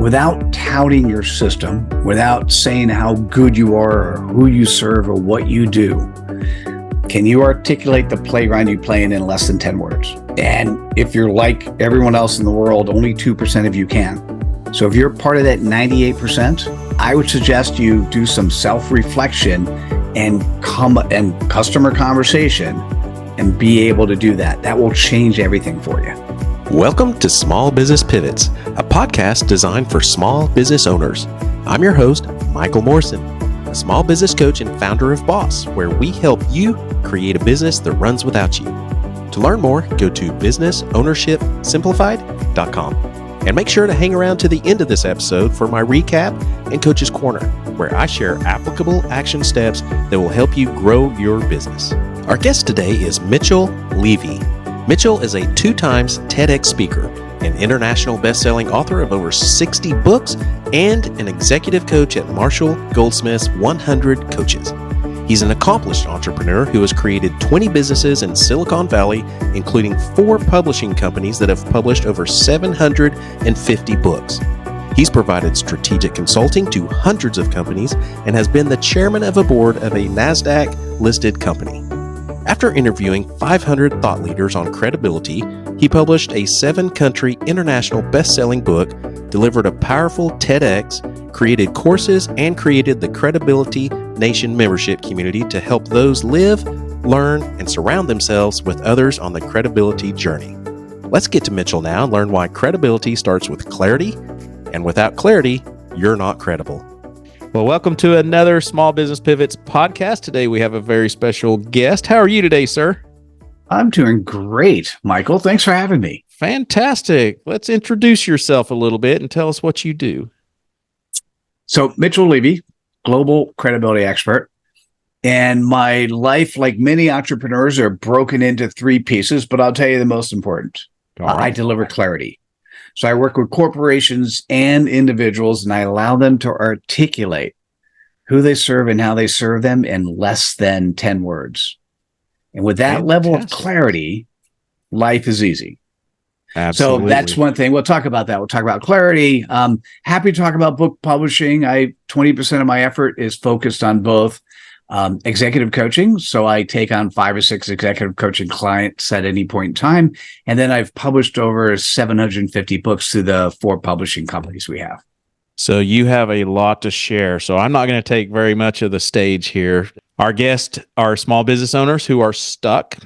without touting your system, without saying how good you are or who you serve or what you do, can you articulate the playground you play in less than 10 words? And if you're like everyone else in the world, only 2% of you can. So if you're part of that 98%, I would suggest you do some self-reflection and customer conversation and be able to do that. That will change everything for you. Welcome to Small Business Pivots, a podcast designed for small business owners. I'm your host, Michael Morrison, a small business coach and founder of Boss, where we help you create a business that runs without you. To learn more, go to businessownershipsimplified.com. And make sure to hang around to the end of this episode for my recap and Coach's Corner, where I share applicable action steps that will help you grow your business. Our guest today is Mitchell Levy. Mitchell is a 2 times TEDx speaker, an international best-selling author of over 60 books, and an executive coach at Marshall Goldsmith's 100 Coaches. He's an accomplished entrepreneur who has created 20 businesses in Silicon Valley, including 4 publishing companies that have published over 750 books. He's provided strategic consulting to hundreds of companies and has been the chairman of a board of a NASDAQ-listed company. After interviewing 500 thought leaders on credibility, he published a 7-country international best-selling book, delivered a powerful TEDx, created courses, and created the Credibility Nation membership community to help those live, learn, and surround themselves with others on the credibility journey. Let's get to Mitchell now and learn why credibility starts with clarity, and without clarity, you're not credible. Well, welcome to another Small Business Pivots podcast. Today we have a very special guest. How are you today, sir? I'm doing great, Michael. Thanks for having me. Fantastic. Let's introduce yourself a little bit and tell us what you do. So, Mitchell Levy, global credibility expert. And my life, like many entrepreneurs, are broken into 3 pieces, but I'll tell you the most important. All right. I deliver clarity. So I work with corporations and individuals, and I allow them to articulate who they serve and how they serve them in less than 10 words. And with that level of clarity, life is easy. Absolutely. So that's one thing. We'll talk about that. We'll talk about clarity. Happy to talk about book publishing. 20% of my effort is focused on both executive coaching. So I take on 5 or 6 executive coaching clients at any point in time. And then I've published over 750 books through the 4 publishing companies we have. So you have a lot to share. So I'm not going to take very much of the stage here. Our guests are small business owners who are stuck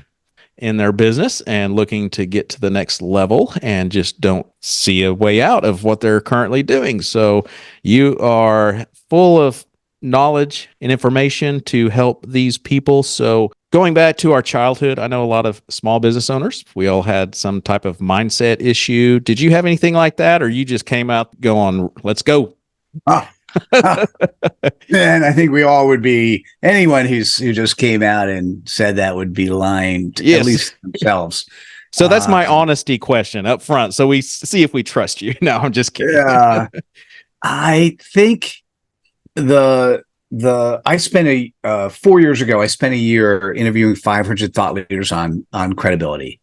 in their business and looking to get to the next level and just don't see a way out of what they're currently doing. So you are full of knowledge and information to help these people. So going back to our childhood, I know a lot of small business owners, we all had some type of mindset issue. Did you have anything like that, or you just came out going, let's go? And I think we all would be, anyone who just came out and said that would be lying to Yes. at least themselves. So that's my honesty question up front. So we see if we trust you. No, I'm just kidding. Yeah. I think I spent 4 years ago, I spent a year interviewing 500 thought leaders on credibility.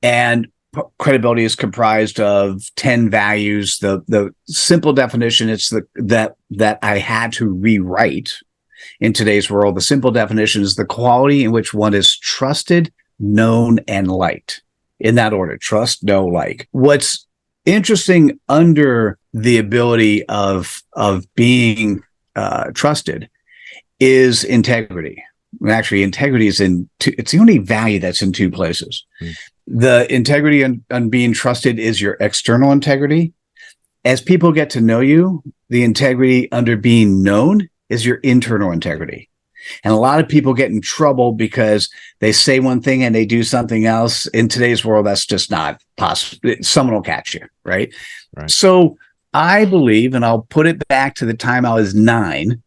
And credibility is comprised of 10 values. The simple definition, it's that I had to rewrite in today's world. The simple definition is the quality in which one is trusted, known, and liked. In that order: trust, know, like. What's interesting under the ability of being trusted is integrity. Actually, integrity is it's the only value that's in 2 places. The integrity on being trusted is your external integrity. As people get to know you, the integrity under being known is your internal integrity. And a lot of people get in trouble because they say one thing and they do something else. In today's world, that's just not possible. Someone will catch you, right? So I believe, and I'll put it back to the time I was 9,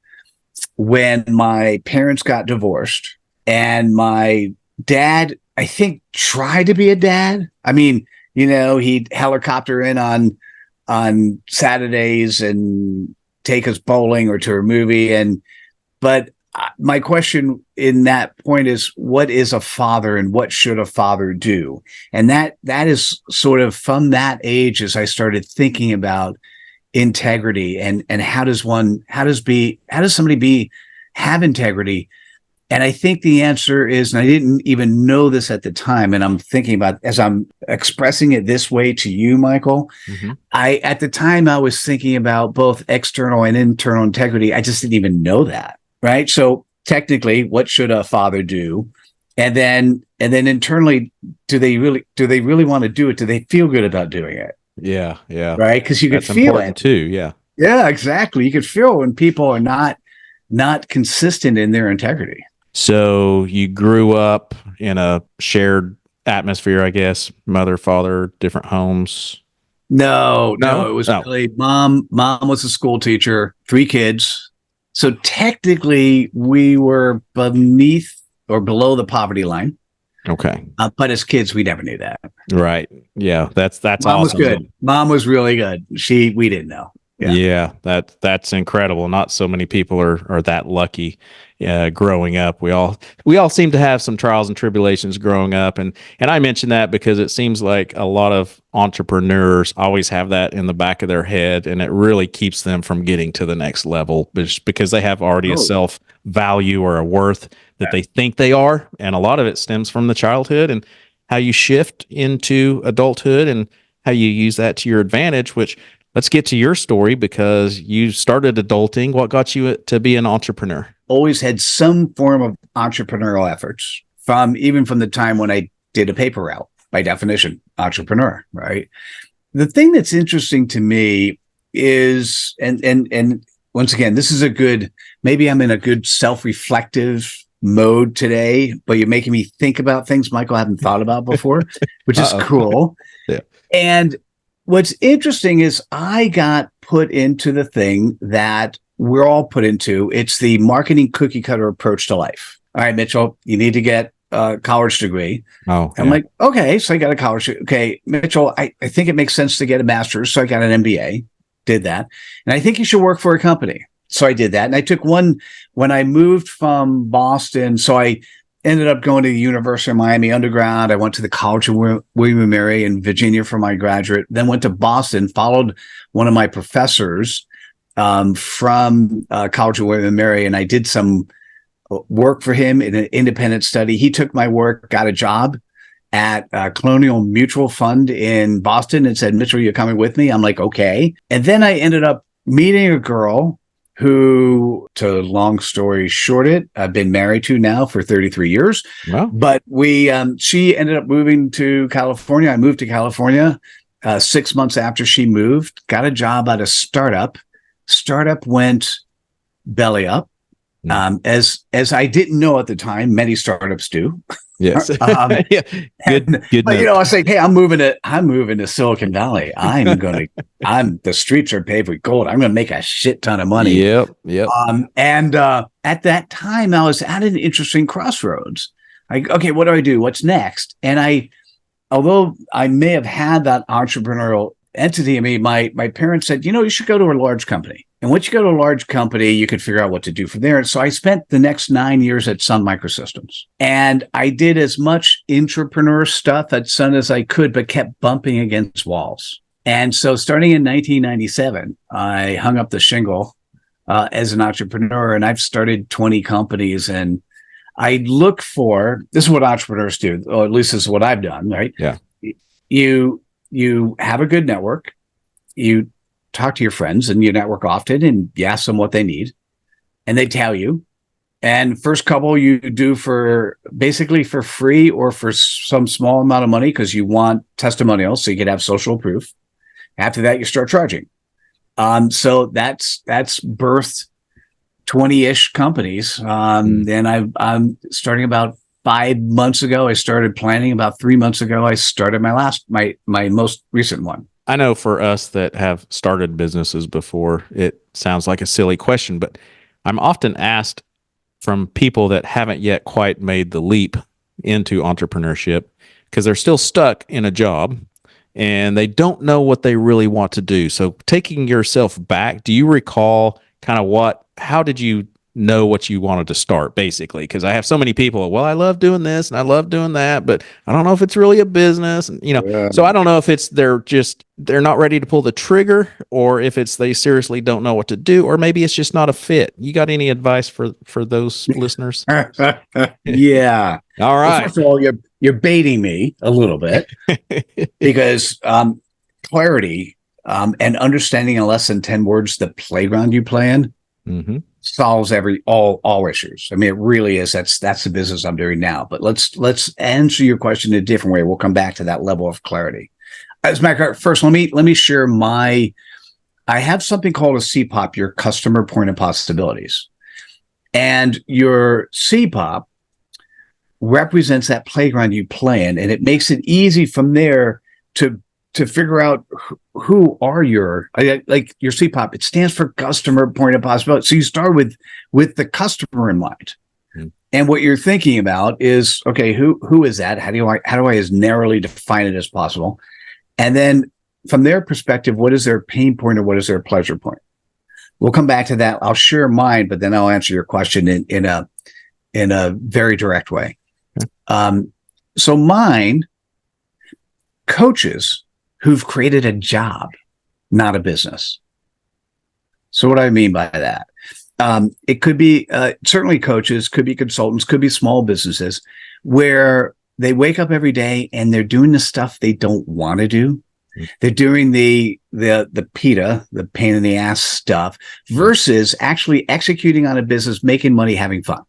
when my parents got divorced, and my dad, I think, tried to be a dad. I mean, he'd helicopter in on Saturdays and take us bowling or to a movie. But my question in that point is, what is a father and what should a father do? And that is sort of from that age, as I started thinking about, integrity and how does somebody have integrity? And I think the answer is, and I didn't even know this at the time, and I'm thinking about as I'm expressing it this way to you, Michael, at the time I was thinking about both external and internal integrity. I just didn't even know that. Right. So technically, what should a father do? And then internally, do they really want to do it? Do they feel good about doing it? Yeah. Yeah. Right. Because you could That's feel important it too. Yeah. Yeah, exactly. You could feel when people are not consistent in their integrity. So you grew up in a shared atmosphere, I guess, mother, father, different homes. No, No? it was Oh, really mom. Mom was a school teacher, 3 kids. So technically, we were beneath or below the poverty line. okay. But as kids, we never knew that. Right. Yeah. That's Mom was awesome. good. Mom was really good. We didn't know. Yeah, that's incredible. Not so many people are that lucky growing up. We all seem to have some trials and tribulations growing up, and I mention that because it seems like a lot of entrepreneurs always have that in the back of their head, and it really keeps them from getting to the next level just because they have already a self value or a worth that they think they are, and a lot of it stems from the childhood and how you shift into adulthood and how you use that to your advantage, which let's get to your story because you started adulting. What got you to be an entrepreneur? Always had some form of entrepreneurial efforts even from the time when I did a paper route, by definition, entrepreneur, right? The thing that's interesting to me is, and once again, this is maybe I'm in a good self-reflective mode today, but you're making me think about things, Michael, I haven't thought about before, which is cool. Yeah. And what's interesting is I got put into the thing that we're all put into. It's the marketing cookie cutter approach to life. All right, Mitchell, you need to get a college degree. I'm like, okay, so I got a college. Okay, Mitchell, I think it makes sense to get a master's. So I got an MBA, did that. And I think you should work for a company. So I did that. And I took one when I moved from Boston. So I ended up going to the University of Miami undergrad. I went to the College of William and Mary in Virginia for my graduate, then went to Boston, followed one of my professors from College of William and Mary, and I did some work for him in an independent study. He took my work, got a job at Colonial Mutual Fund in Boston and said, Mitchell, you're coming with me? I'm like, okay. And then I ended up meeting a girl who, to long story short it, I've been married to now for 33 years. Wow. But she ended up moving to California. I moved to California 6 months after she moved, got a job at a startup. Startup went belly up. As I didn't know at the time, many startups do. Yes. Yeah. Good. But I was like, hey, I'm moving to Silicon Valley. The streets are paved with gold. I'm going to make a shit ton of money. Yep. And at that time, I was at an interesting crossroads. Okay, what do I do? What's next? And although I may have had that entrepreneurial entity in me, my parents said, you should go to a large company. And once you go to a large company, you could figure out what to do from there. And so I spent the next 9 years at Sun Microsystems. And I did as much entrepreneur stuff at Sun as I could, but kept bumping against walls. And so starting in 1997, I hung up the shingle as an entrepreneur, and I've started 20 companies. And I look for, this is what entrepreneurs do, or at least this is what I've done, right? Yeah. You have a good network. You talk to your friends and you network often and you ask them what they need and they tell you. And first couple you do for basically for free or for some small amount of money because you want testimonials so you can have social proof. After that, you start charging. So that's birthed 20-ish companies. And I'm starting about 5 months ago. I started planning about 3 months ago. I started my most recent one. I know for us that have started businesses before, it sounds like a silly question, but I'm often asked from people that haven't yet quite made the leap into entrepreneurship because they're still stuck in a job and they don't know what they really want to do. So taking yourself back, do you recall kind of how did you know what you wanted to start, basically. Because I have so many people, well, I love doing this and I love doing that, but I don't know if it's really a business. And, so I don't know if it's they're not ready to pull the trigger, or if it's they seriously don't know what to do, or maybe it's just not a fit. You got any advice for those listeners? Yeah. All Well, right. first of all, you're baiting me a little bit because clarity and understanding in less than 10 words the playground you play in Mm-hmm. solves all issues. I mean, it really is. That's the business I'm doing now. But let's answer your question in a different way. We'll come back to that level of clarity. As a matter of fact, first, let me share I have something called a CPOP, your customer point of possibilities. And your CPOP represents that playground you play in, and it makes it easy from there to figure out who are like your CPOP. It stands for customer point of possibility. So you start with the customer in mind. Mm-hmm. And what you're thinking about is, okay, who is that? How do I as narrowly define it as possible? And then from their perspective, what is their pain point or what is their pleasure point? We'll come back to that. I'll share mine, but then I'll answer your question in a very direct way. Okay. So mine, coaches who've created a job, not a business. So what do I mean by that? It could be certainly coaches, could be consultants, could be small businesses where they wake up every day and they're doing the stuff they don't want to do. They're doing the PITA, the pain in the ass stuff, versus actually executing on a business, making money, having fun.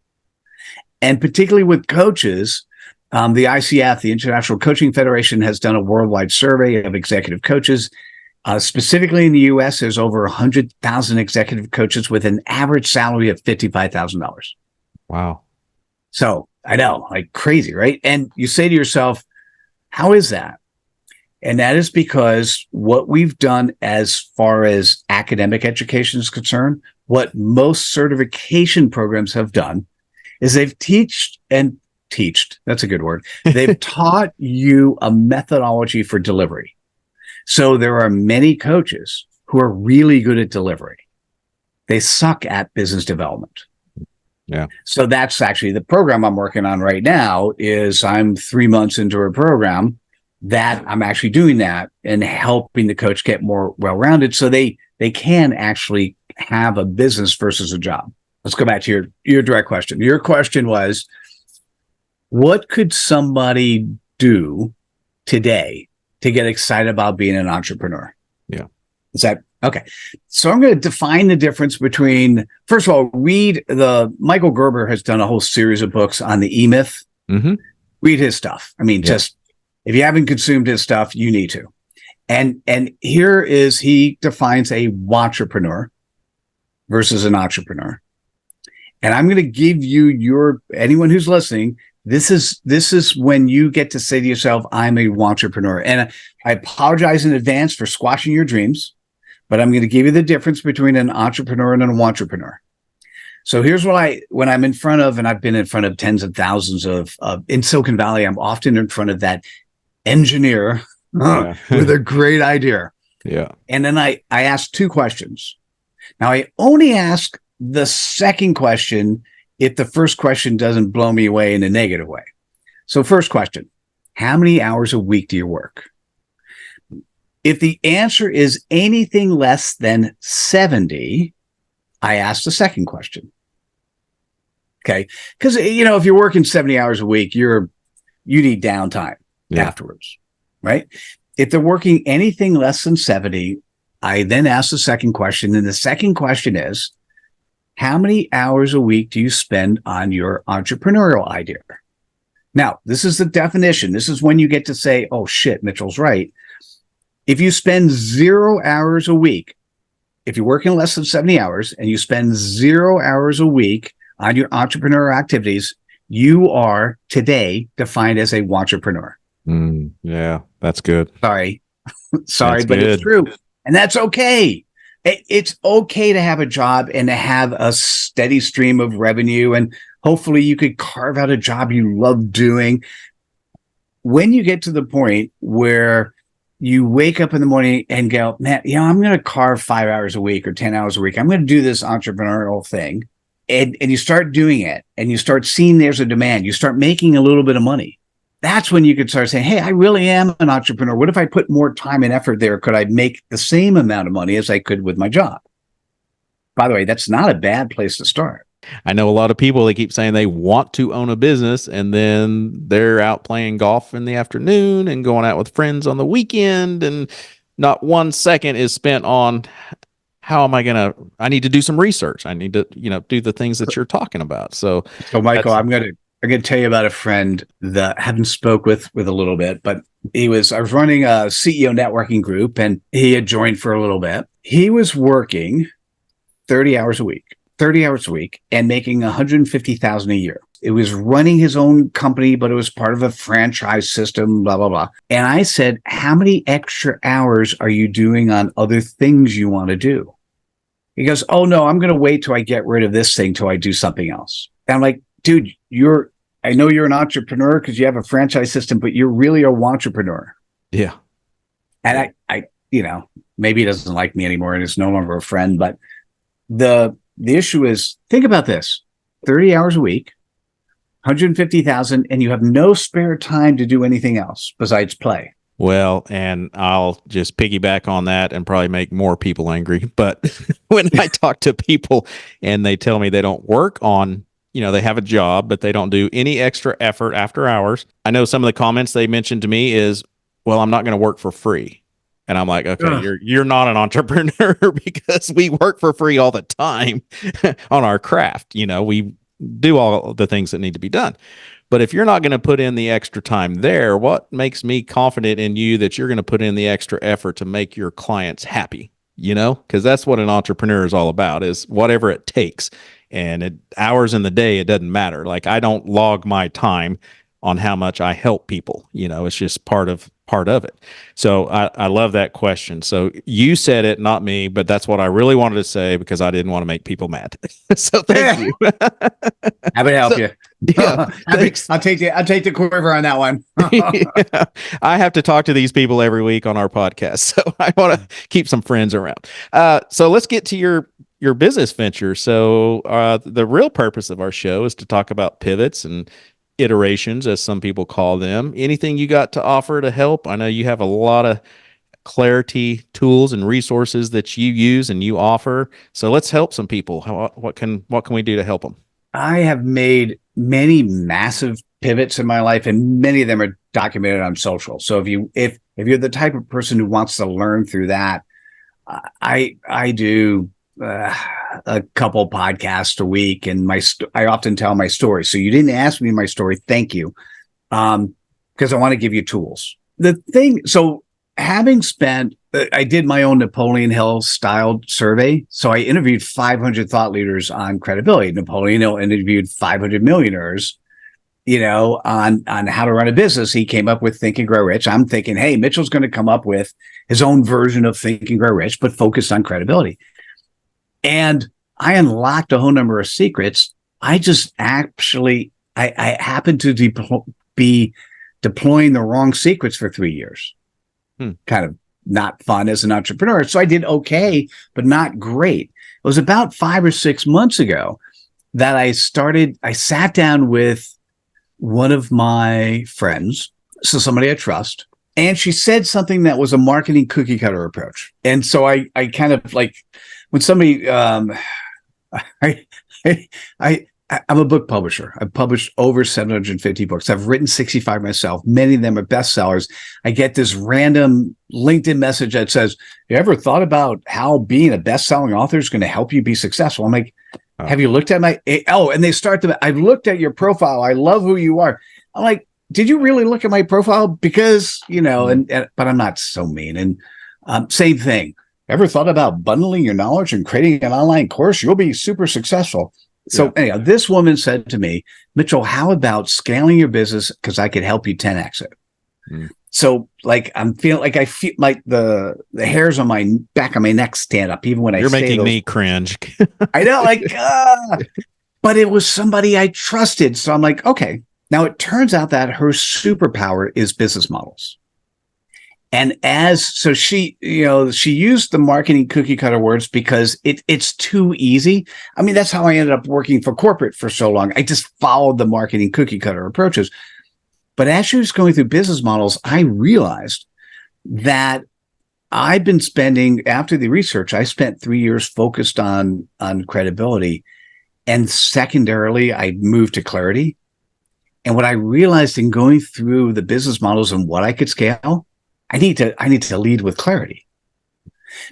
And particularly with coaches, the ICF, the International Coaching Federation, has done a worldwide survey of executive coaches. Specifically in the U.S., there's over 100,000 executive coaches with an average salary of $55,000. Wow. So I know, like crazy, right? And you say to yourself, how is that? And that is because what we've done as far as academic education is concerned, what most certification programs have done is they've that's a good word. They've taught you a methodology for delivery. So there are many coaches who are really good at delivery. They suck at business development. Yeah. So that's actually the program I'm working on right now. Is I'm 3 months into a program that I'm actually doing that and helping the coach get more well-rounded so they can actually have a business versus a job. Let's go back to your direct question. Your question was, what could somebody do today to get excited about being an entrepreneur? Yeah. Is that okay? So I'm going to define the difference between, first of all, Michael Gerber has done a whole series of books on the E-Myth. Mm-hmm. Read his stuff. I mean, just if you haven't consumed his stuff, you need to. And he defines a wantrepreneur versus an entrepreneur. And I'm going to give you anyone who's listening, this is when you get to say to yourself, I'm a wantrepreneur. And I apologize in advance for squashing your dreams, but I'm going to give you the difference between an entrepreneur and a wantrepreneur. So here's when I'm in front of, and I've been in front of tens of thousands of in Silicon Valley, I'm often in front of that engineer with a great idea. Yeah. And then I ask two questions. Now I only ask the second question if the first question doesn't blow me away in a negative way. So first question, how many hours a week do you work? If the answer is anything less than 70, I ask the second question. Okay. Because, if you're working 70 hours a week, you need downtime afterwards, right? If they're working anything less than 70, I then ask the second question. And the second question is, how many hours a week do you spend on your entrepreneurial idea? Now, this is the definition. This is when you get to say, oh shit, Mitchell's right. If you spend 0 hours a week, if you're working less than 70 hours and you spend 0 hours a week on your entrepreneurial activities, you are today defined as a wantrepreneur. Yeah, that's good. Sorry, That's but good. It's true. And that's okay. It's okay to have a job and to have a steady stream of revenue. And hopefully you could carve out a job you love doing. When you get to the point where you wake up in the morning and go, man, I'm going to carve 5 hours a week or 10 hours a week. I'm going to do this entrepreneurial thing. and you start doing it and you start seeing there's a demand, you start making a little bit of money. That's when you could start saying, hey, I really am an entrepreneur. What if I put more time and effort there? Could I make the same amount of money as I could with my job? By the way, that's not a bad place to start. I know a lot of people, they keep saying they want to own a business, and then they're out playing golf in the afternoon and going out with friends on the weekend, and not 1 second is spent on how am I need to do some research. I need to, do the things that you're talking about. So Michael, I'm going to tell you about a friend that I haven't spoke with a little bit, but I was running a CEO networking group, and he had joined for a little bit. He was working 30 hours a week and making $150,000 a year. It was running his own company, but it was part of a franchise system, blah, blah, blah. And I said, how many extra hours are you doing on other things you want to do? He goes, oh no, I'm going to wait till I get rid of this thing till I do something else. And I'm like, dude, I know you're an entrepreneur because you have a franchise system, but you're really a wantrepreneur. Yeah. And I maybe he doesn't like me anymore and is no longer a friend, but the issue is, think about this: 30 hours a week, 150,000, and you have no spare time to do anything else besides play. Well, and I'll just piggyback on that and probably make more people angry. But when I talk to people and they tell me they don't work on, they have a job, but they don't do any extra effort after hours. I know some of the comments they mentioned to me is, well, I'm not going to work for free. And I'm like, okay, you're not an entrepreneur because we work for free all the time on our craft. We do all the things that need to be done. But if you're not going to put in the extra time there, what makes me confident in you that you're going to put in the extra effort to make your clients happy? Because that's what an entrepreneur is all about, is whatever it takes. And hours in the day, it doesn't matter. Like, I don't log my time on how much I help people. It's just part of it. So I love that question. So you said it, not me, but that's what I really wanted to say because I didn't want to make people mad. So thank you. Happy to help you. Yeah, I'll take the quiver on that one. Yeah. I have to talk to these people every week on our podcast, so I want to keep some friends around. So let's get to your business venture. So the real purpose of our show is to talk about pivots and iterations, as some people call them. Anything you got to offer to help? I know you have a lot of clarity tools and resources that you use and you offer. So let's help some people. What can we do to help them? I have made many massive pivots in my life, and many of them are documented on social. So if you're the type of person who wants to learn through that, I do a couple podcasts a week, and I often tell my story. So you didn't ask me my story. Thank you. Because I want to give you tools. So having spent, I did my own Napoleon Hill styled survey. So I interviewed 500 thought leaders on credibility. Napoleon Hill interviewed 500 millionaires, on how to run a business. He came up with Think and Grow Rich. I'm thinking, hey, Mitchell's going to come up with his own version of Think and Grow Rich, but focused on credibility. And I unlocked a whole number of secrets. I just I happened to be deploying the wrong secrets for 3 years. Kind of not fun as an entrepreneur. So I did okay, but not great. It was about 5 or 6 months ago that I sat down with one of my friends, so somebody I trust, and she said something that was a marketing cookie cutter approach. And so I kind of like, when somebody, I'm a book publisher. I've published over 750 books. I've written 65 myself. Many of them are bestsellers. I get this random LinkedIn message that says, you ever thought about how being a best-selling author is going to help you be successful? I'm like, have you looked at and they start I've looked at your profile. I love who you are. I'm like, did you really look at my profile? Because, but I'm not so mean. And same thing. Ever thought about bundling your knowledge and creating an online course? You'll be super successful. So anyhow, this woman said to me, Mitchell, how about scaling your business? Because I could help you 10x it. So like, I feel like the hairs on my back of my neck stand up, even when You're making me cringe. I know, but it was somebody I trusted. So I'm like, okay. Now it turns out that her superpower is business models. So she used the marketing cookie cutter words because it's too easy. I mean, that's how I ended up working for corporate for so long. I just followed the marketing cookie cutter approaches. But as she was going through business models, I realized that I've been spending, after the research, I spent 3 years focused on credibility. And secondarily, I moved to clarity. And what I realized in going through the business models and what I could scale, I need to lead with clarity.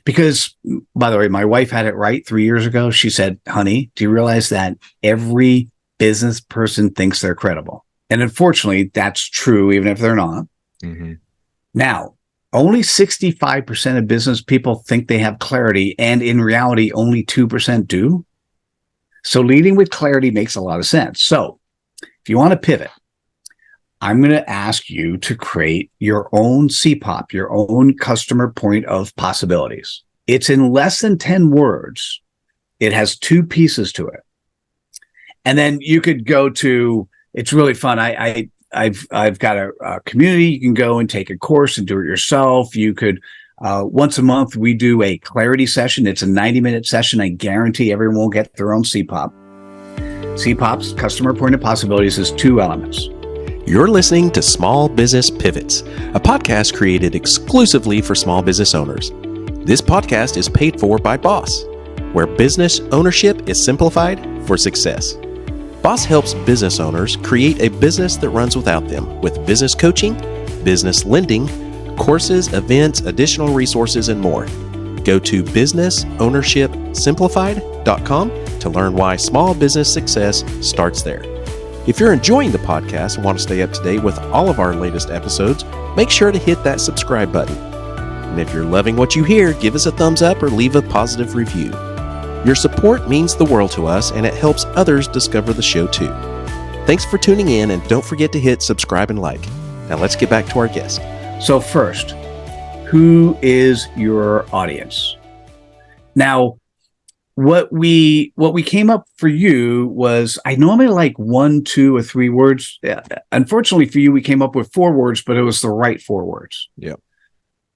Because, by the way, my wife had it right 3 years ago. She said, honey, do you realize that every business person thinks they're credible? And unfortunately, that's true, even if they're not. Mm-hmm. Now, only 65% of business people think they have clarity. And in reality, only 2% do. So leading with clarity makes a lot of sense. So if you want to pivot, I'm going to ask you to create your own CPOP, your own customer point of possibilities. It's in less than 10 words. It has 2 pieces to it. And then you could go to, it's really fun. I've got a community. You can go and take a course and do it yourself. You could, once a month, we do a clarity session. It's a 90-minute session. I guarantee everyone will get their own CPOP. CPOP's customer point of possibilities is 2 elements. You're listening to Small Business Pivots, a podcast created exclusively for small business owners. This podcast is paid for by Boss, where business ownership is simplified for success. Boss helps business owners create a business that runs without them with business coaching, business lending, courses, events, additional resources, and more. Go to businessownershipsimplified.com to learn why small business success starts there. If you're enjoying the podcast and want to stay up to date with all of our latest episodes, make sure to hit that subscribe button. And if you're loving what you hear, give us a thumbs up or leave a positive review. Your support means the world to us, and it helps others discover the show too. Thanks for tuning in, and don't forget to hit subscribe and like. Now let's get back to our guest. So first, who is your audience? Now, what we came up for you was, I normally like 1, 2, or 3 words. Unfortunately for you, we came up with 4 words, but it was the right 4 words. Yeah.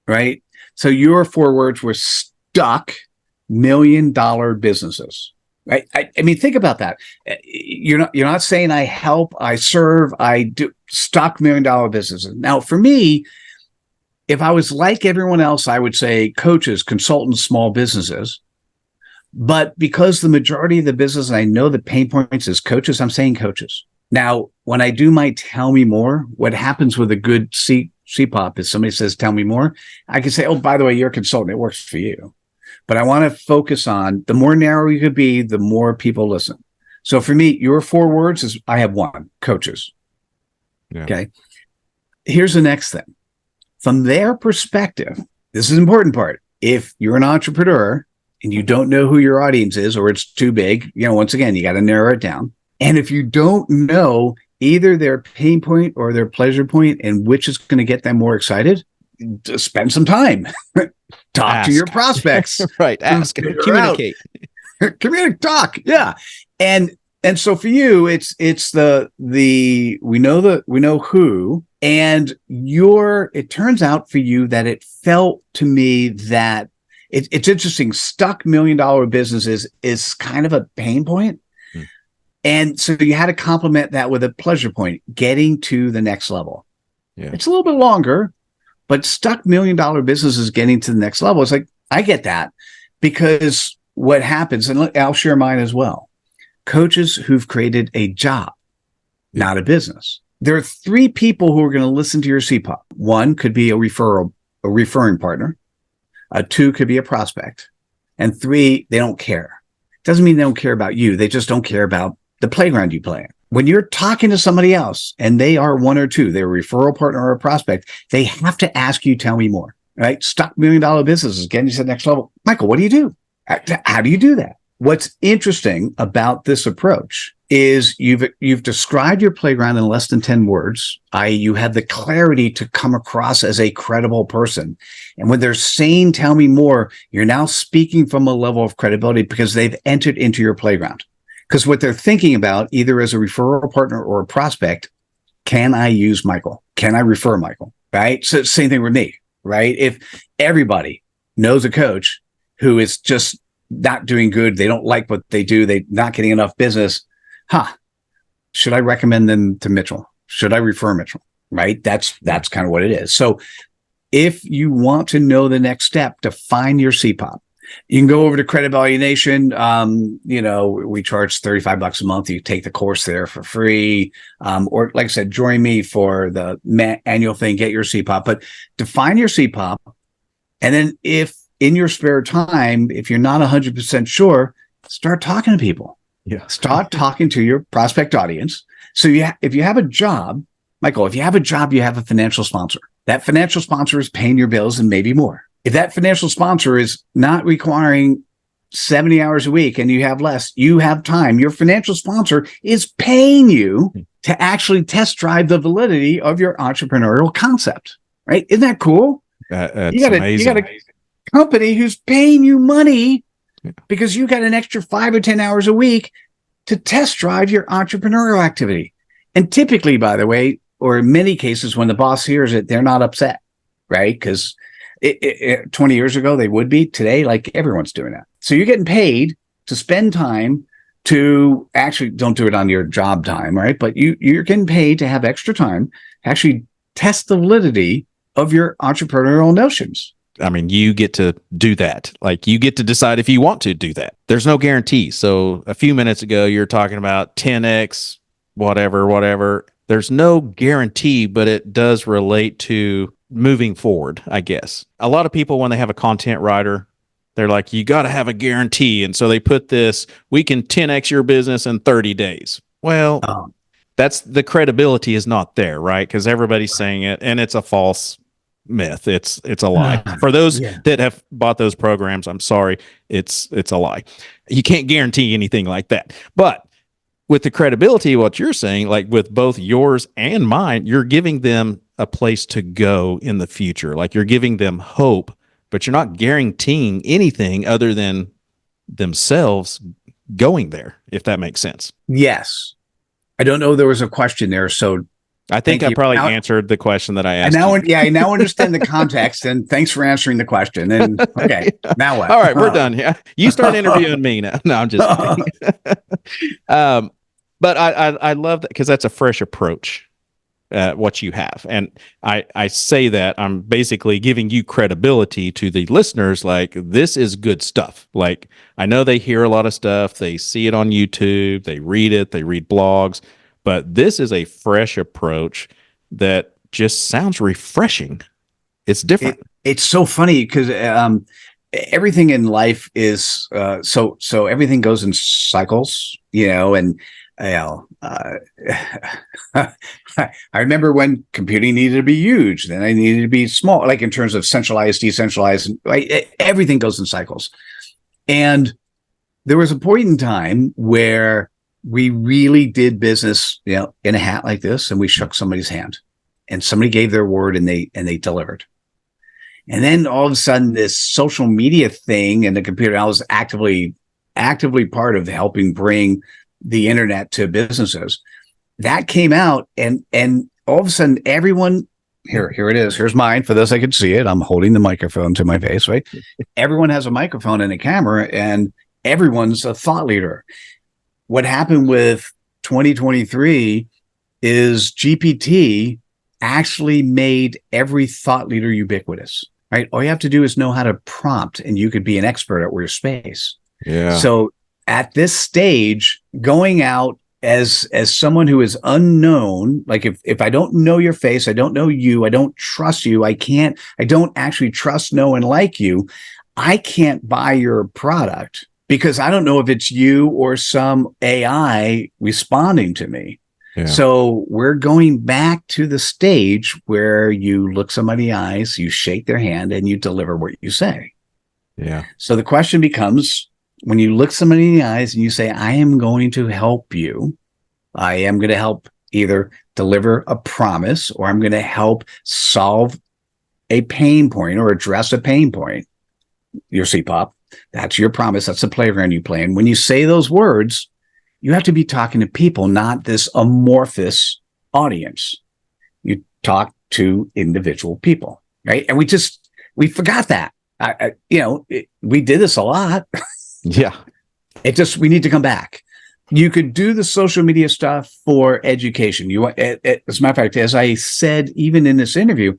Right. So your 4 words were stuck $1 million businesses. Right. I mean, think about that. You're not saying I help, I serve, I do stuck $1 million businesses. Now, for me, if I was like everyone else, I would say coaches, consultants, small businesses. But because the majority of the business, and I know the pain points is coaches, I'm saying coaches. Now, when I do my tell me more, what happens with a good CPOP is somebody says, tell me more. I can say, oh, by the way, you're a consultant. It works for you. But I want to focus on the more narrow you could be, the more people listen. So for me, your 4 words is I have 1, coaches. Yeah. Okay. Here's the next thing. From their perspective, this is an important part. If you're an entrepreneur and you don't know who your audience is, or it's too big, once again, you got to narrow it down. And if you don't know either their pain point or their pleasure point and which is going to get them more excited, just spend some time. Talk to your prospects. Right. Ask and communicate. Communicate, talk. Yeah. And so for you, it's we know who, and it turns out for you that it felt to me that it's interesting. Stuck $1 million businesses is kind of a pain point. And so you had to complement that with a pleasure point, getting to the next level. Yeah. It's a little bit longer, but stuck $1 million businesses getting to the next level. It's like, I get that, because what happens, and I'll share mine as well. Coaches who've created a job, not a business. There are 3 people who are going to listen to your CPOP. 1 could be a referring partner. 2 could be a prospect. And 3, they don't care. Doesn't mean they don't care about you. They just don't care about the playground you play in. When you're talking to somebody else and they are 1 or 2, they're a referral partner or a prospect, they have to ask you, tell me more, right? Stuck $1 million businesses, getting you to the next level. Michael, what do you do? How do you do that? What's interesting about this approach is you've described your playground in less than 10 words, i.e. you have the clarity to come across as a credible person. And when they're saying, tell me more, you're now speaking from a level of credibility because they've entered into your playground. Because what they're thinking about, either as a referral partner or a prospect, can I use Michael? Can I refer Michael? Right? So same thing with me, right? If everybody knows a coach who is just not doing good, they don't like what they do, they're not getting enough business, should I recommend them to Mitchell? Should I refer Mitchell? Right? That's kind of what it is. So if you want to know the next step, define your CPOP. You can go over to Credibility Nation. We charge $35 a month. You take the course there for free. Or like I said, join me for the annual thing, get your CPOP, but define your CPOP. And then if in your spare time, if you're not 100% sure, start talking to people. Yeah. Start talking to your prospect audience. So if you have a job, Michael, if you have a job, you have a financial sponsor. That financial sponsor is paying your bills and maybe more. If that financial sponsor is not requiring 70 hours a week and you have less, you have time. Your financial sponsor is paying you to actually test drive the validity of your entrepreneurial concept, right? Isn't that cool? That's amazing. You got a company who's paying you money because you got an extra 5 or 10 hours a week to test drive your entrepreneurial activity. And typically, by the way, or in many cases, when the boss hears it, they're not upset, right? Because 20 years ago, they would be. Today, like everyone's doing that. So you're getting paid to spend time to actually, don't do it on your job time, right? But you're getting paid to have extra time to actually test the validity of your entrepreneurial notions. I mean, you get to do that. Like, you get to decide if you want to do that. There's no guarantee. So a few minutes ago, you're talking about 10x, whatever. There's no guarantee, but it does relate to moving forward, I guess. A lot of people, when they have a content writer, they're like, you got to have a guarantee. And so they put this, we can 10x your business in 30 days. Well, that's the credibility is not there, right? Because everybody's saying it, and it's a false myth. It's a lie. For those that have bought those programs, I'm sorry, it's a lie. You can't guarantee anything like that. But with the credibility, what you're saying, like with both yours and mine, you're giving them a place to go in the future. Like, you're giving them hope, but you're not guaranteeing anything other than themselves going there, if that makes sense. Yes. I don't know. There was a question there. So I think I probably answered the question that I asked. I now understand the context, and thanks for answering the question. And okay, now what? All right, we're done. Yeah, you start interviewing me now. No, I'm just kidding. But I love that, because that's a fresh approach, what you have. And I say that I'm basically giving you credibility to the listeners. Like, this is good stuff. Like, I know they hear a lot of stuff. They see it on YouTube. They read it. They read blogs. But this is a fresh approach that just sounds refreshing. It's different. It's so funny because everything in life is so everything goes in cycles, and I remember when computing needed to be huge, then I needed to be small, like in terms of centralized, decentralized, right? Everything goes in cycles. And there was a point in time where we really did business, in a hat like this, and we shook somebody's hand, and somebody gave their word, and they delivered. And then all of a sudden, this social media thing and the computer, I was actively part of helping bring the internet to businesses. That came out, and all of a sudden, everyone here it is. Here's mine. For those I could see it, I'm holding the microphone to my face, right? Everyone has a microphone and a camera, and everyone's a thought leader. What happened with 2023 is GPT actually made every thought leader ubiquitous, right? All you have to do is know how to prompt, and you could be an expert at your space. Yeah. So at this stage, going out as someone who is unknown, like if I don't know your face, I don't know you, I don't trust you, I don't actually trust, know, and like you, I can't buy your product, because I don't know if it's you or some AI responding to me. Yeah. So we're going back to the stage where you look somebody in the eyes, you shake their hand, and you deliver what you say. Yeah. So the question becomes, when you look somebody in the eyes and you say, I am going to help you, I am going to help either deliver a promise, or I'm going to help solve a pain point or address a pain point, your CPOP. That's your promise. That's the playground you play in. When you say those words, you have to be talking to people, not this amorphous audience. You talk to individual people. right? And we forgot that. We did this a lot. Yeah. We need to come back. You could do the social media stuff for education. As a matter of fact, as I said, even in this interview,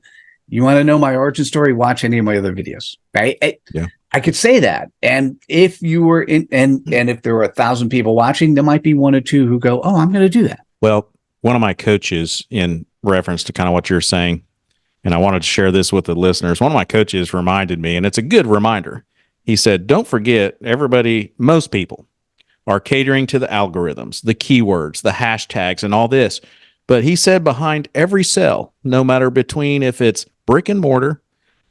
you want to know my origin story, watch any of my other videos, right? Yeah. I could say that. And if you were and if there were 1,000 people watching, there might be one or two who go, oh, I'm going to do that. Well, one of my coaches, in reference to kind of what you're saying, and I wanted to share this with the listeners, one of my coaches reminded me, and it's a good reminder. He said, don't forget, most people are catering to the algorithms, the keywords, the hashtags, and all this. But he said behind every sale, no matter between if it's brick and mortar,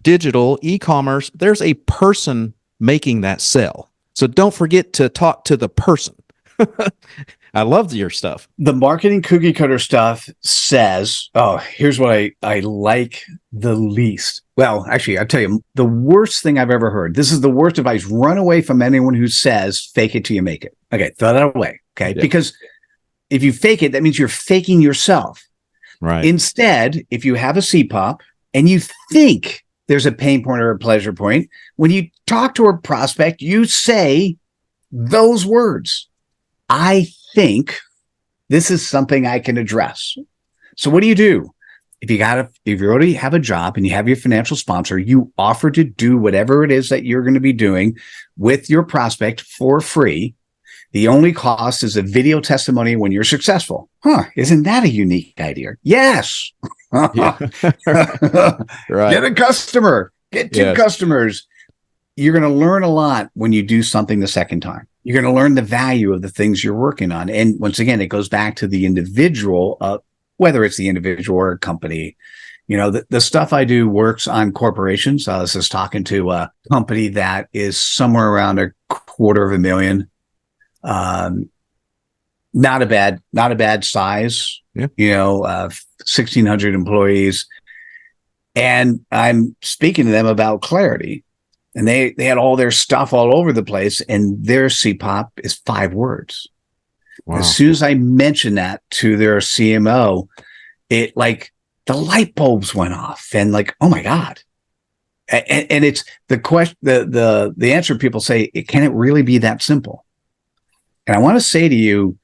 digital, e-commerce, there's a person making that sale. So don't forget to talk to the person. I love your stuff. The marketing cookie cutter stuff says, oh, here's what I like the least. Well, actually, I'll tell you, the worst thing I've ever heard. This is the worst advice. Run away from anyone who says, fake it till you make it. Okay, throw that away. Okay, Yeah. Because if you fake it, that means you're faking yourself. Right. Instead, if you have a CPOP and you think there's a pain point or a pleasure point, when you talk to a prospect, you say those words. I think this is something I can address. So what do? If you already have a job and you have your financial sponsor, you offer to do whatever it is that you're going to be doing with your prospect for free. The only cost is a video testimony when you're successful. Isn't that a unique idea? Yes. Yeah. Right. Get a customer, get two Yes. customers. You're going to learn a lot when you do something the second time. You're going to learn the value of the things you're working on. And once again, it goes back to the individual, whether it's the individual or a company. The stuff I do works on corporations. I was just talking to a company that is somewhere around $250,000. Not a bad size, Yeah. 1,600 employees. And I'm speaking to them about clarity. And they had all their stuff all over the place, and their CPOP is 5 words. Wow. As soon as I mentioned that to their CMO, it like the light bulbs went off, and like, oh my God. And it's the question, the answer people say, can it really be that simple? And I want to say to you,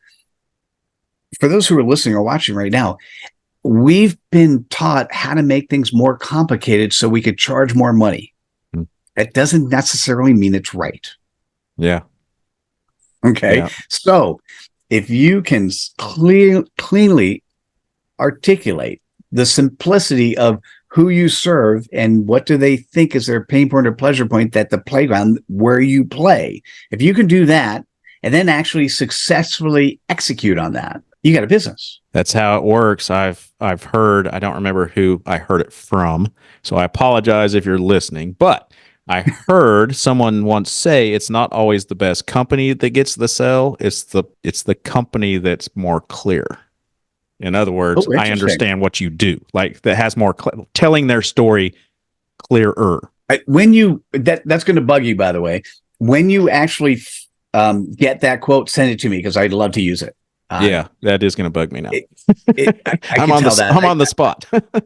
for those who are listening or watching right now, we've been taught how to make things more complicated so we could charge more money. That doesn't necessarily mean it's right. Yeah. Okay. Yeah. So if you can cleanly articulate the simplicity of who you serve and what do they think is their pain point or pleasure point, that the playground where you play, if you can do that and then actually successfully execute on that, you got a business. That's how it works. I've heard, I don't remember who I heard it from, so I apologize if you're listening, but I heard someone once say it's not always the best company that gets the sale. It's the company that's more clear. In other words, I understand what you do, like that has more telling their story clearer. That's going to bug you, by the way, when you actually get that quote, send it to me because I'd love to use it. Yeah, that is going to bug me now. I'm on the spot.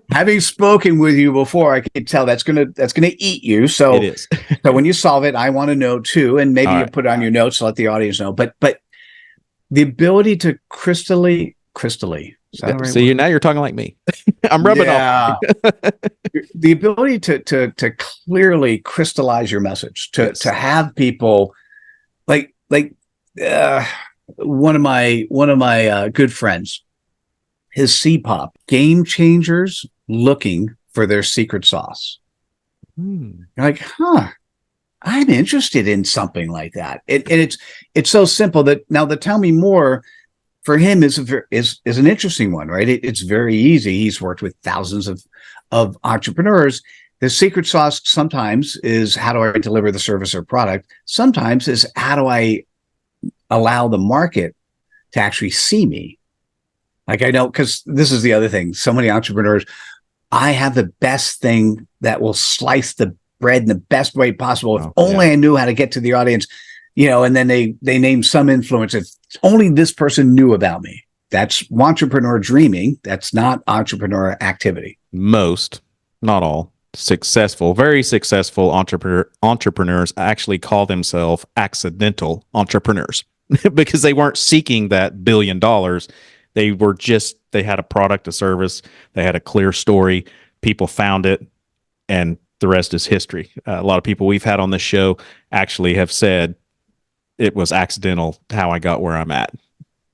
Having spoken with you before, I can tell that's gonna eat you. So It is. So when you solve it, I want to know too, and maybe All you right. put it on your notes to let the audience know. But the ability to crystally. Is that the right See, word? now you're talking like me. I'm rubbing off. The ability to clearly crystallize your message, to have people like one of my good friends, his CPOP, game changers looking for their secret sauce. You're like, I'm interested in something like that. And it's so simple that now the tell me more for him is an interesting one, right? It's very easy. He's worked with thousands of entrepreneurs. The secret sauce sometimes is, how do I deliver the service or product? Sometimes is, how do I allow the market to actually see me? Like, I know, because this is the other thing. So many entrepreneurs, I have the best thing that will slice the bread in the best way possible. If only I knew how to get to the audience, and then they name some influencer. If only this person knew about me. That's entrepreneur dreaming. That's not entrepreneur activity. Most, not all. very successful entrepreneurs actually call themselves accidental entrepreneurs because they weren't seeking that $1 billion. They had a product, a service, they had a clear story. People found it, and the rest is history. A lot of people we've had on this show actually have said it was accidental how I got where I'm at.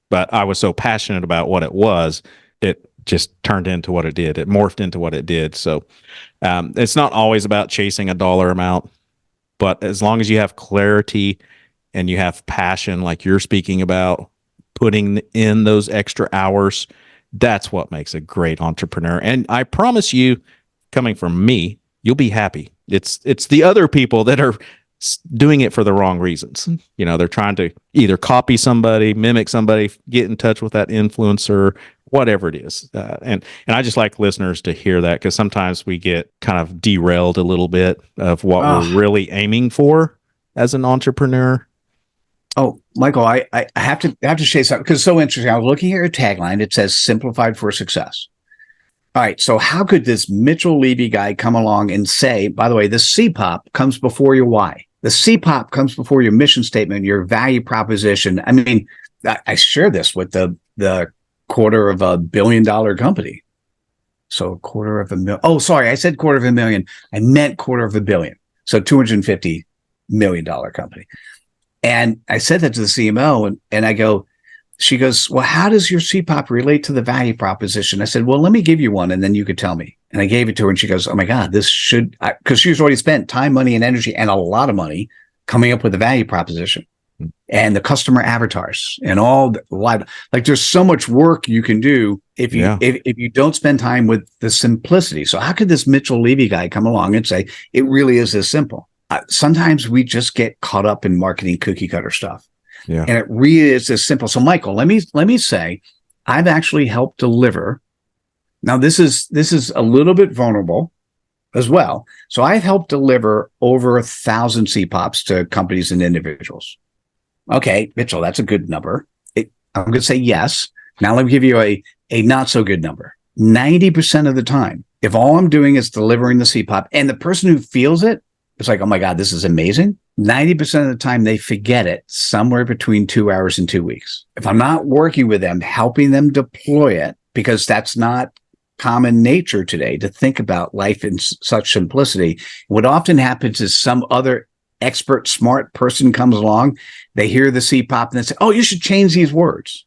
But I was so passionate about what it was, it just turned into what it did. It morphed into what it did. So it's not always about chasing a dollar amount, but as long as you have clarity and you have passion, like you're speaking about, putting in those extra hours, that's what makes a great entrepreneur. And I promise you, coming from me, you'll be happy. It's the other people that are doing it for the wrong reasons. They're trying to either copy somebody, mimic somebody, get in touch with that influencer, whatever it is. And I just like listeners to hear that, because sometimes we get kind of derailed a little bit of what we're really aiming for as an entrepreneur. Oh, Michael, I have to say something, because it's so interesting. I was looking at your tagline. It says "Simplified for Success." All right. So how could this Mitchell Levy guy come along and say, by the way, the CPOP comes before your why. The CPOP comes before your mission statement, your value proposition. I mean, I share this with the $250 million company. So $250,000. Oh, sorry. I said $250,000. I meant $250 million. So $250 million company. And I said that to the CMO, and I go, she goes, well, how does your CPOP relate to the value proposition? I said, well, let me give you one, and then you could tell me. And I gave it to her, and she goes, oh my God, this should, because she's already spent time, money, and energy, and a lot of money coming up with the value proposition and the customer avatars and all the like there's so much work you can do if you don't spend time with the simplicity. So how could this Mitchell Levy guy come along and say, it really is this simple? Sometimes we just get caught up in marketing cookie cutter stuff. Yeah. And it really is this simple. So Michael, let me say, I've actually helped deliver. Now this is a little bit vulnerable as well. So I've helped deliver over 1,000 CPOPs to companies and individuals. Okay, Mitchell, that's a good number. I'm going to say yes. Now let me give you a not so good number. 90% of the time, if all I'm doing is delivering the CPOP and the person who feels it, it's like, oh my God, this is amazing. 90% of the time they forget it somewhere between 2 hours and 2 weeks. If I'm not working with them, helping them deploy it, because that's not common nature today to think about life in such simplicity. What often happens is some other expert, smart person comes along, they hear the CPOP and they say, oh, you should change these words.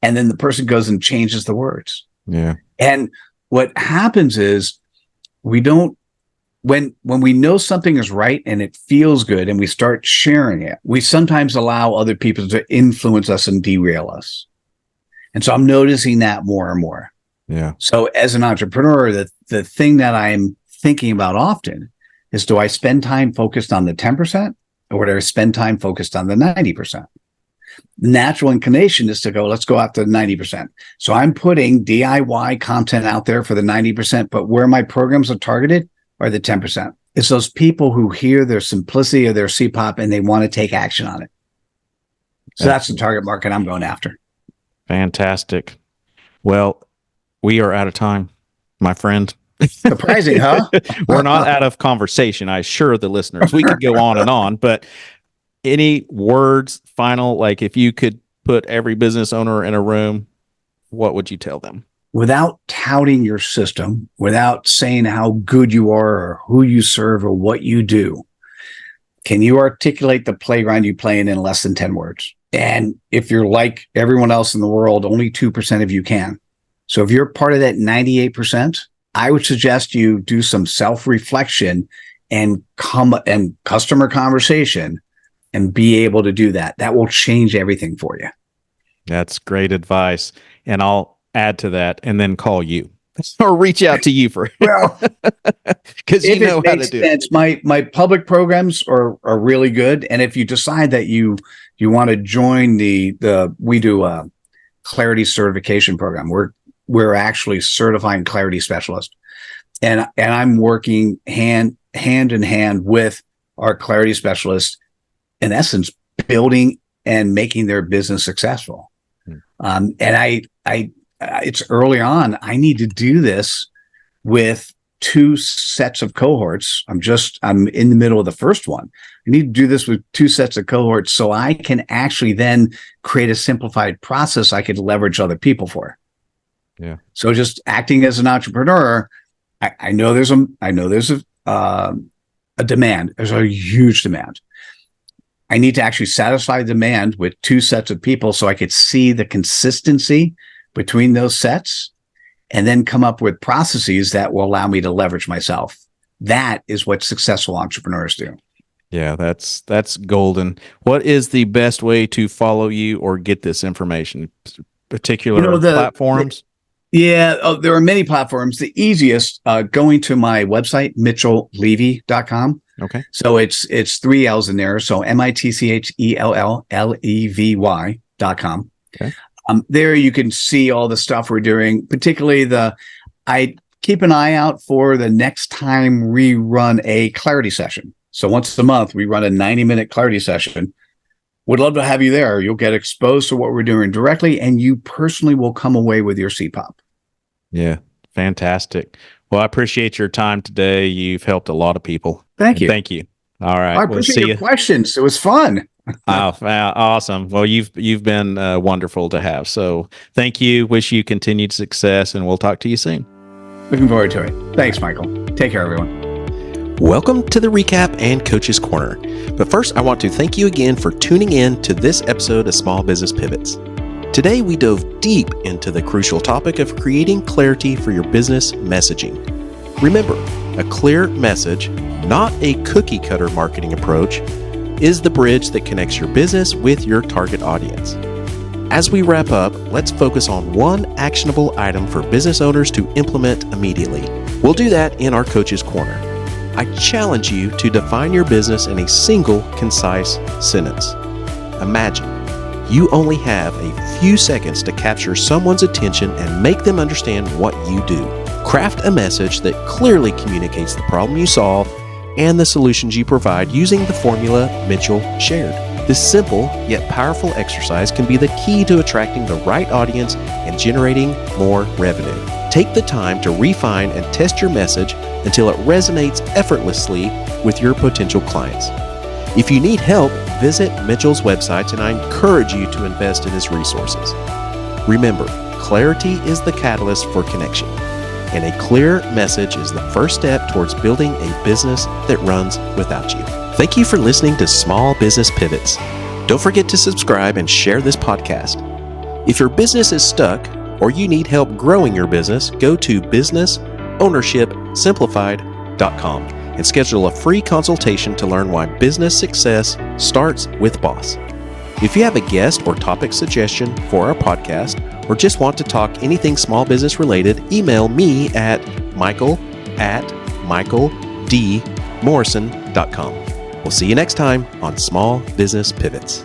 And then the person goes and changes the words. Yeah. And what happens is when we know something is right and it feels good and we start sharing it, we sometimes allow other people to influence us and derail us. And so I'm noticing that more and more. Yeah. So as an entrepreneur, the thing that I'm thinking about often is, do I spend time focused on the 10% or do I spend time focused on the 90%? The natural inclination is to go, let's go after the 90%. So I'm putting DIY content out there for the 90%, but where my programs are targeted are the 10%. It's those people who hear their simplicity of their CPOP and they want to take action on it. So that's the target market I'm going after. Fantastic. Well, we are out of time, my friend. Surprising, huh? We're not out of conversation. I assure the listeners. We could go on and on, but any words, final, like if you could put every business owner in a room, what would you tell them? Without touting your system, without saying how good you are or who you serve or what you do, can you articulate the playground you play in less than 10 words? And if you're like everyone else in the world, only 2% of you can. So if you're part of that 98%, I would suggest you do some self-reflection and customer conversation and be able to do that. That will change everything for you. That's great advice. And I'll add to that and then call you or reach out to you for well, because you know how to do it. My public programs are really good. And if you decide that you want to join we do a clarity certification program. We're actually certifying clarity specialists. And I'm working hand in hand with our clarity specialists, in essence, building and making their business successful. And it's early on. I need to do this with two sets of cohorts. I'm in the middle of the first one. I need to do this with two sets of cohorts so I can actually then create a simplified process I could leverage other people for. Yeah. So just acting as an entrepreneur, I know there's a demand. There's a huge demand. I need to actually satisfy demand with two sets of people so I could see the consistency between those sets and then come up with processes that will allow me to leverage myself. That is what successful entrepreneurs do. Yeah, that's golden. What is the best way to follow you or get this information? Particular platforms? There are many platforms. The easiest, going to my website, mitchellevy.com. Okay. So it's 3 L's in there. So mitchellevy.com. Okay. There you can see all the stuff we're doing, particularly I keep an eye out for the next time we run a clarity session. So once a month, we run a 90-minute clarity session. Would love to have you there. You'll get exposed to what we're doing directly, and you personally will come away with your CPOP. Yeah, fantastic. Well, I appreciate your time today. You've helped a lot of people. Thank you. Thank you. All right. I appreciate your questions. It was fun. Oh, awesome. Well, you've been wonderful to have. So thank you. Wish you continued success, and we'll talk to you soon. Looking forward to it. Thanks, Michael. Take care, everyone. Welcome to the Recap and Coach's Corner. But first, I want to thank you again for tuning in to this episode of Small Business Pivots. Today, we dove deep into the crucial topic of creating clarity for your business messaging. Remember, a clear message, not a cookie cutter marketing approach, is the bridge that connects your business with your target audience. As we wrap up, let's focus on one actionable item for business owners to implement immediately. We'll do that in our Coach's Corner. I challenge you to define your business in a single, concise sentence. Imagine you only have a few seconds to capture someone's attention and make them understand what you do. Craft a message that clearly communicates the problem you solve and the solutions you provide using the formula Mitchell shared. This simple yet powerful exercise can be the key to attracting the right audience and generating more revenue. Take the time to refine and test your message until it resonates effortlessly with your potential clients. If you need help, visit Mitchell's websites, and I encourage you to invest in his resources. Remember, clarity is the catalyst for connection, and a clear message is the first step towards building a business that runs without you. Thank you for listening to Small Business Pivots. Don't forget to subscribe and share this podcast. If your business is stuck or you need help growing your business, go to businessownershipsimplified.com and schedule a free consultation to learn why business success starts with boss. If you have a guest or topic suggestion for our podcast, or just want to talk anything small business related, email me at michael@michaeldmorrison.com. We'll see you next time on Small Business Pivots.